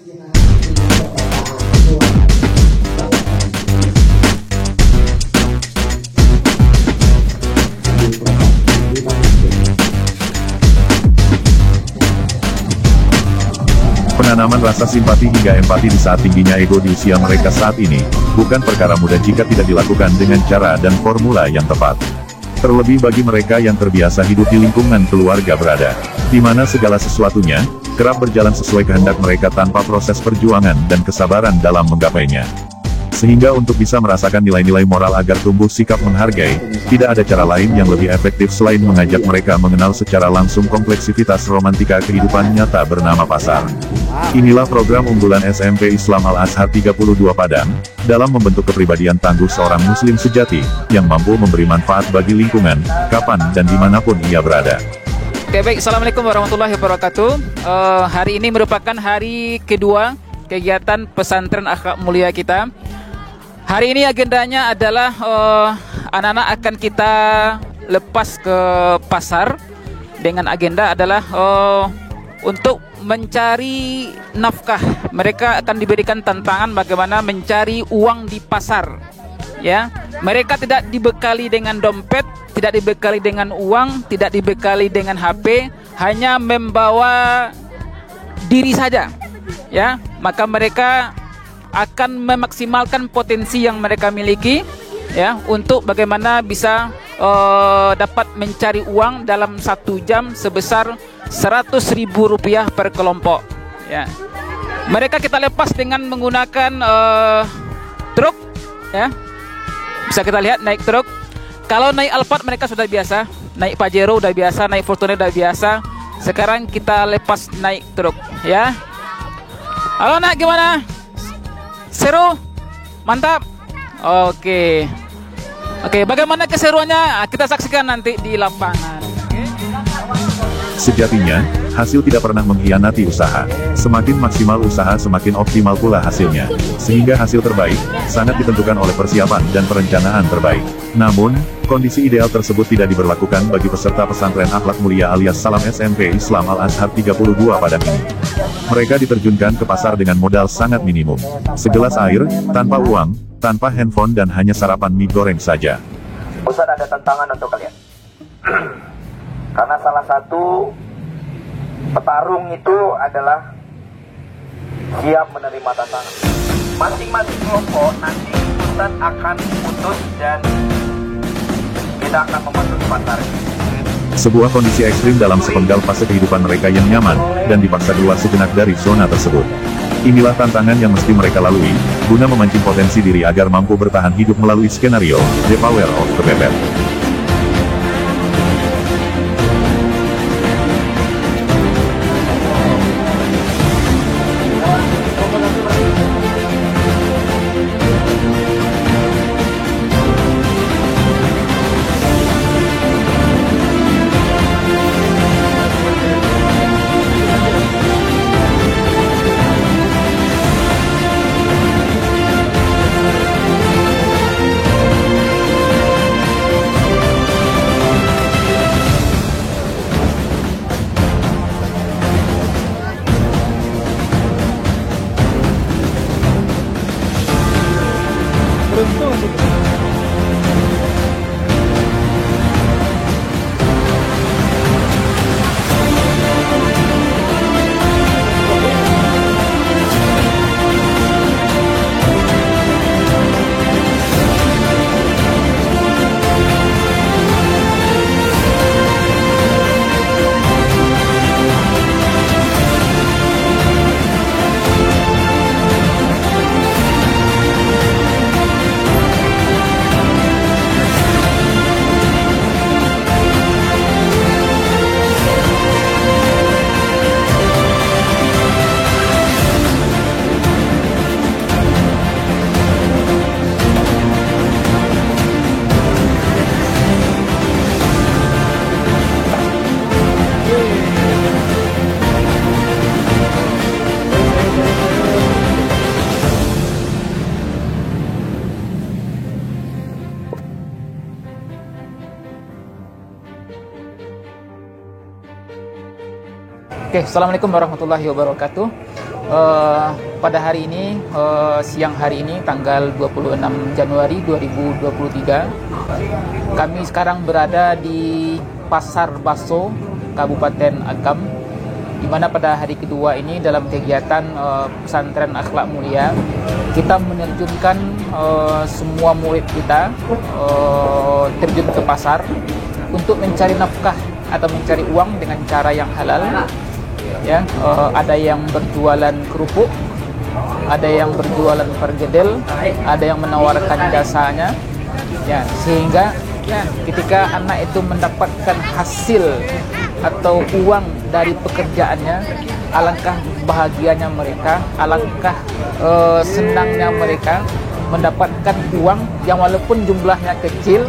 Penanaman rasa simpati hingga empati di saat tingginya ego di usia mereka saat ini, bukan perkara mudah jika tidak dilakukan dengan cara dan formula yang tepat. Terlebih bagi mereka yang terbiasa hidup di lingkungan keluarga berada, di mana segala sesuatunya, kerap berjalan sesuai kehendak mereka tanpa proses perjuangan dan kesabaran dalam menggapainya. Sehingga untuk bisa merasakan nilai-nilai moral agar tumbuh sikap menghargai, tidak ada cara lain yang lebih efektif selain mengajak mereka mengenal secara langsung kompleksivitas romantika kehidupan nyata bernama pasar. Inilah program unggulan SMP Islam Al-Azhar 32 Padang, dalam membentuk kepribadian tangguh seorang muslim sejati, yang mampu memberi manfaat bagi lingkungan, kapan dan dimanapun ia berada. Oke, baik. Assalamualaikum warahmatullahi wabarakatuh. Hari ini merupakan hari kedua kegiatan pesantren akhlak mulia kita. Hari ini agendanya adalah anak-anak akan kita lepas ke pasar dengan agenda adalah untuk mencari nafkah. Mereka akan diberikan tantangan bagaimana mencari uang di pasar. Ya, mereka tidak dibekali dengan dompet, tidak dibekali dengan uang, tidak dibekali dengan HP, hanya membawa diri saja. Ya, maka mereka akan memaksimalkan potensi yang mereka miliki, ya, untuk bagaimana bisa dapat mencari uang dalam 1 jam sebesar Rp100.000 per kelompok. Ya, mereka kita lepas dengan menggunakan truk, ya, bisa kita lihat naik truk. Kalau naik Alphard mereka sudah biasa, naik Pajero udah biasa, naik Fortuner udah biasa. Sekarang kita lepas naik truk, ya. Halo nak, gimana? Seru? Mantap? Oke. Bagaimana keseruannya? Kita saksikan nanti di lapangan. Sejatinya, hasil tidak pernah mengkhianati usaha. Semakin maksimal usaha semakin optimal pula hasilnya. Sehingga hasil terbaik, sangat ditentukan oleh persiapan dan perencanaan terbaik. Namun, kondisi ideal tersebut tidak diberlakukan bagi peserta pesantren akhlak mulia alias Salam SMP Islam Al-Azhar 32 Padang ini. Mereka diterjunkan ke pasar dengan modal sangat minimum. Segelas air, tanpa uang, tanpa handphone dan hanya sarapan mie goreng saja. Ustaz ada tantangan untuk kalian. Karena salah satu petarung itu adalah siap menerima tantangan. Masing-masing kelompok nanti Ustaz akan putus dan kita akan memasuki pasar. Sebuah kondisi ekstrim dalam sepenggal fase kehidupan mereka yang nyaman, dan dipaksa keluar sejenak dari zona tersebut. Inilah tantangan yang mesti mereka lalui, guna memancing potensi diri agar mampu bertahan hidup melalui skenario The Power of Kepepet. Oke, assalamualaikum warahmatullahi wabarakatuh. pada hari ini, siang hari ini tanggal 26 Januari 2023, kami sekarang berada di Pasar Baso, Kabupaten Agam, di mana pada hari kedua ini dalam kegiatan pesantren Akhlak Mulia, kita menerjunkan semua murid kita terjun ke pasar untuk mencari nafkah atau mencari uang dengan cara yang halal. Ya, ada yang berjualan kerupuk, ada yang berjualan pergedel, ada yang menawarkan jasanya, ya, sehingga ya, ketika anak itu mendapatkan hasil atau uang dari pekerjaannya, alangkah bahagianya mereka, alangkah senangnya mereka mendapatkan uang yang walaupun jumlahnya kecil,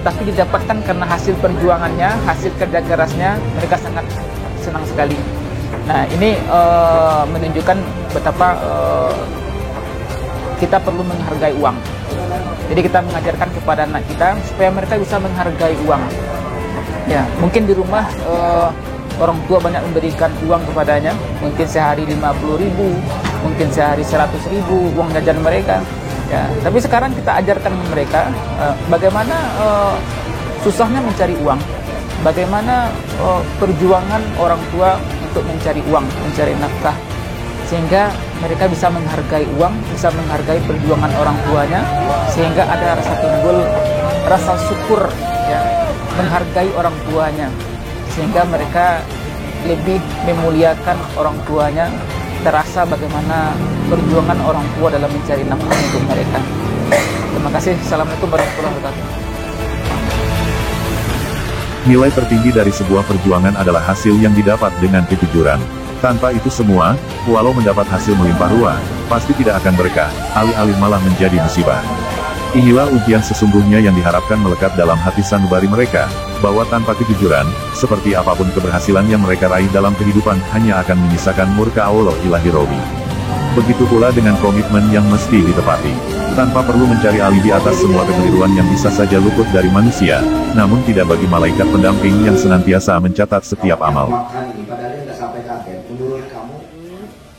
tapi didapatkan karena hasil perjuangannya, hasil kerja kerasnya, mereka sangat senang sekali. Nah, ini menunjukkan betapa kita perlu menghargai uang. Jadi kita mengajarkan kepada anak kita supaya mereka bisa menghargai uang. Ya, mungkin di rumah orang tua banyak memberikan uang kepadanya, mungkin sehari 50.000, mungkin sehari 100.000 uang jajan mereka. Ya, tapi sekarang kita ajarkan mereka bagaimana susahnya mencari uang, bagaimana perjuangan orang tua untuk mencari uang, mencari nafkah, sehingga mereka bisa menghargai uang, bisa menghargai perjuangan orang tuanya, sehingga ada rasa timbul rasa syukur, ya, menghargai orang tuanya, sehingga mereka lebih memuliakan orang tuanya, terasa bagaimana perjuangan orang tua dalam mencari nafkah untuk mereka. Terima kasih. Assalamualaikum warahmatullahi wabarakatuh. Nilai tertinggi dari sebuah perjuangan adalah hasil yang didapat dengan kejujuran. Tanpa itu semua, walau mendapat hasil melimpah ruah, pasti tidak akan berkah, alih-alih malah menjadi musibah. Inilah ujian sesungguhnya yang diharapkan melekat dalam hati sanubari mereka, bahwa tanpa kejujuran, seperti apapun keberhasilan yang mereka raih dalam kehidupan hanya akan menyisakan murka Allah ilahi Robi. Begitu pula dengan komitmen yang mesti ditepati. Tanpa perlu mencari alibi atas semua kekeliruan yang bisa saja luput dari manusia, namun tidak bagi malaikat pendamping yang senantiasa mencatat setiap amal. Makan ini, padahal nggak sampai kaget. Menurut kamu,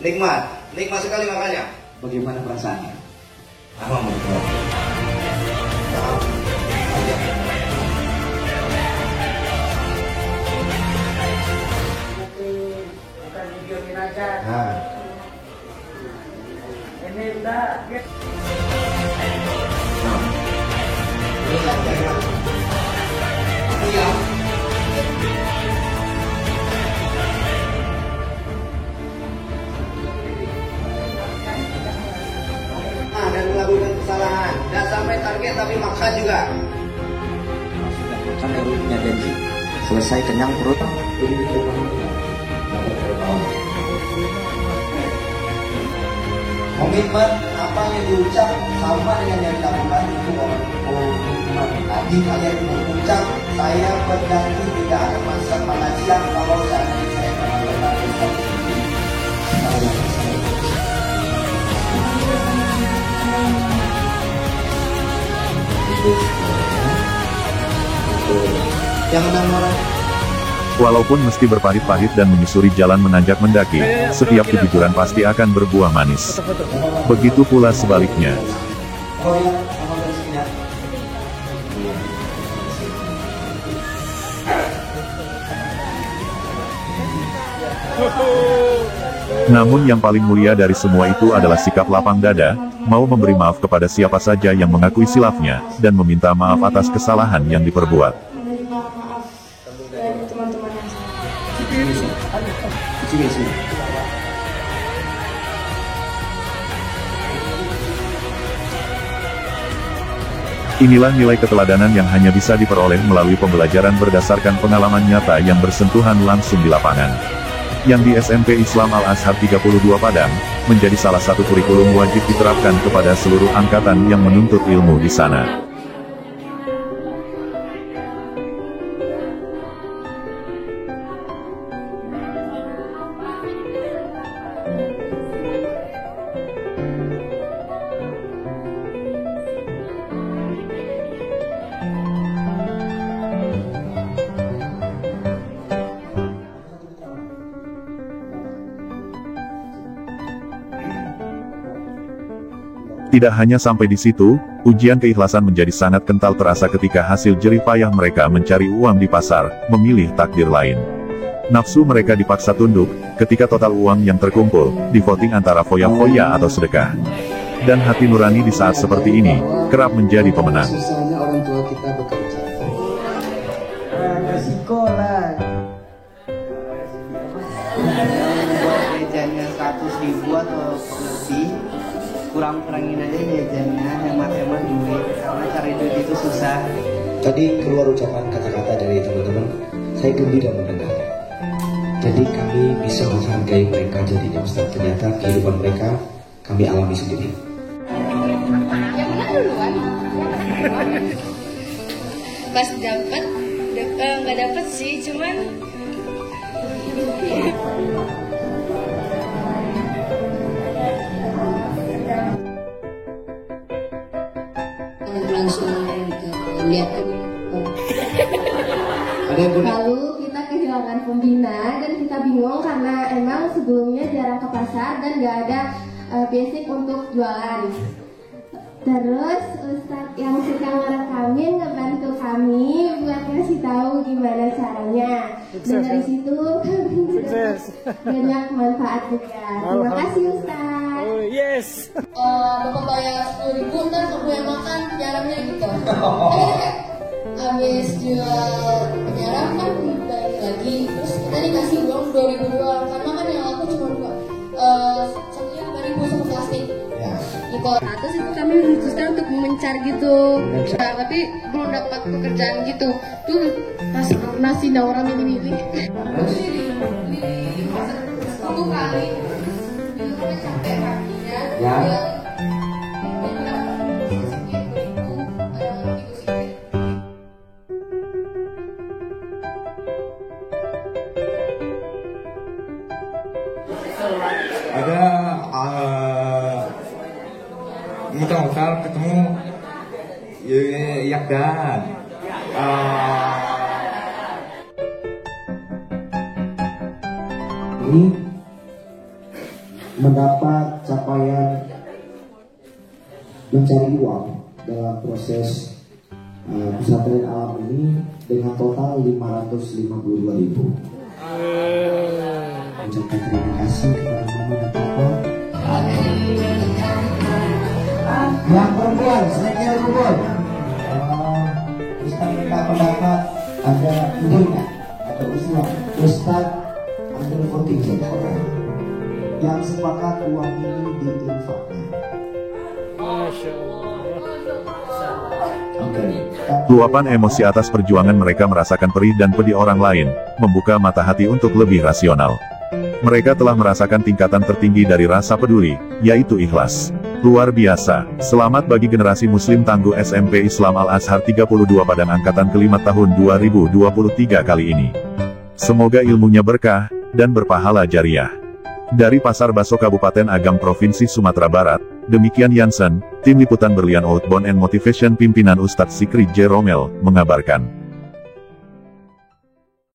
nikmat sekali makannya. Bagaimana perasaannya? Apa menurut kamu? Bukan video aja. Nah. Ini udah. Dan melakukan kesalahan, tidak sampai target tapi makan juga. Sudah makan punya janji, selesai kenyang perut. Komitmen apa yang diucap sama dengan yang dilakukan itu komitmen. Tadi kalian mengucap saya berjanji tidak akan masuk pengajian kalau seandainya saya melakukan sesuatu. Jangan marah. Walaupun mesti berpahit-pahit dan menyusuri jalan menanjak mendaki, setiap kejujuran pasti akan berbuah manis. Begitu pula sebaliknya. Namun yang paling mulia dari semua itu adalah sikap lapang dada, mau memberi maaf kepada siapa saja yang mengakui silapnya, dan meminta maaf atas kesalahan yang diperbuat. Dari teman-teman yang Inilah nilai keteladanan yang hanya bisa diperoleh melalui pembelajaran berdasarkan pengalaman nyata yang bersentuhan langsung di lapangan. Yang di SMP Islam Al-Azhar 32 Padang, menjadi salah satu kurikulum wajib diterapkan kepada seluruh angkatan yang menuntut ilmu di sana. Tidak hanya sampai di situ, ujian keikhlasan menjadi sangat kental terasa ketika hasil jerih payah mereka mencari uang di pasar, memilih takdir lain. Nafsu mereka dipaksa tunduk, ketika total uang yang terkumpul, di-voting antara foya-foya atau sedekah. Dan hati nurani di saat seperti ini, kerap menjadi pemenang. Susahnya orang tua kita bekerja. Resiko lah. Buat jajannya 100.000 atau lebih, kurang-kurangin aja jajannya, hemat-hemat duit, karena cari duit itu susah. Tadi keluar ucapan kata-kata dari teman-teman, saya gembira mendengar. Jadi kami bisa menghargai mereka jadinya Ustaz. Ternyata kehidupan mereka kami alami sendiri. Pas dapat, nggak dapat sih, cuman langsung lihat. Lalu kita kehilangan pembina dan kita bingung karena emang sebelumnya jarang ke pasar dan nggak ada basic untuk jualan. Terus Ustadz yang suka ngerekamin ngebantu kami buat ngasih tahu gimana caranya. Dan dari situ banyak manfaat juga. Terima kasih Ustadz. Oh yes. Bapak bayar 10.000 ntar aku yang makan penyaramnya gitu. Habis jual penyaram kan balik lagi, terus kita dikasih uang 2.000 doang karena kan yang aku cuma satunya 5.000 sama plastik. Gitu. Nah, terus itu kami memutuskan untuk mencar gitu. Nah, tapi belum dapat pekerjaan gitu. Tuh nasi orang milih-milih. Satu kali itu capek kakinya. Ya. Ada muter-muter ketemu Yakdan. Ini mendapat capaian mencari uang dalam proses pesantren alam ini dengan total 552.000. Ucapkan terima kasih kepada mama dan papa. Yang perempuan, selain kubur. Ustaz minta pendapat ada ibunya atau Ustaz ambil voting yang sepakat uang ini diinfakkan. Masya Allah. Luapan emosi atas perjuangan mereka merasakan perih dan pedih orang lain, membuka mata hati untuk lebih rasional. Mereka telah merasakan tingkatan tertinggi dari rasa peduli, yaitu ikhlas. Luar biasa. Selamat bagi generasi Muslim tangguh SMP Islam Al-Azhar 32 Padang Angkatan ke-5 tahun 2023 kali ini. Semoga ilmunya berkah, dan berpahala jariah. Dari Pasar Baso Kabupaten Agam Provinsi Sumatera Barat, demikian Yansen, Tim Liputan Berlian Outbound and Motivation pimpinan Ustadz Sikri J. Romel, mengabarkan.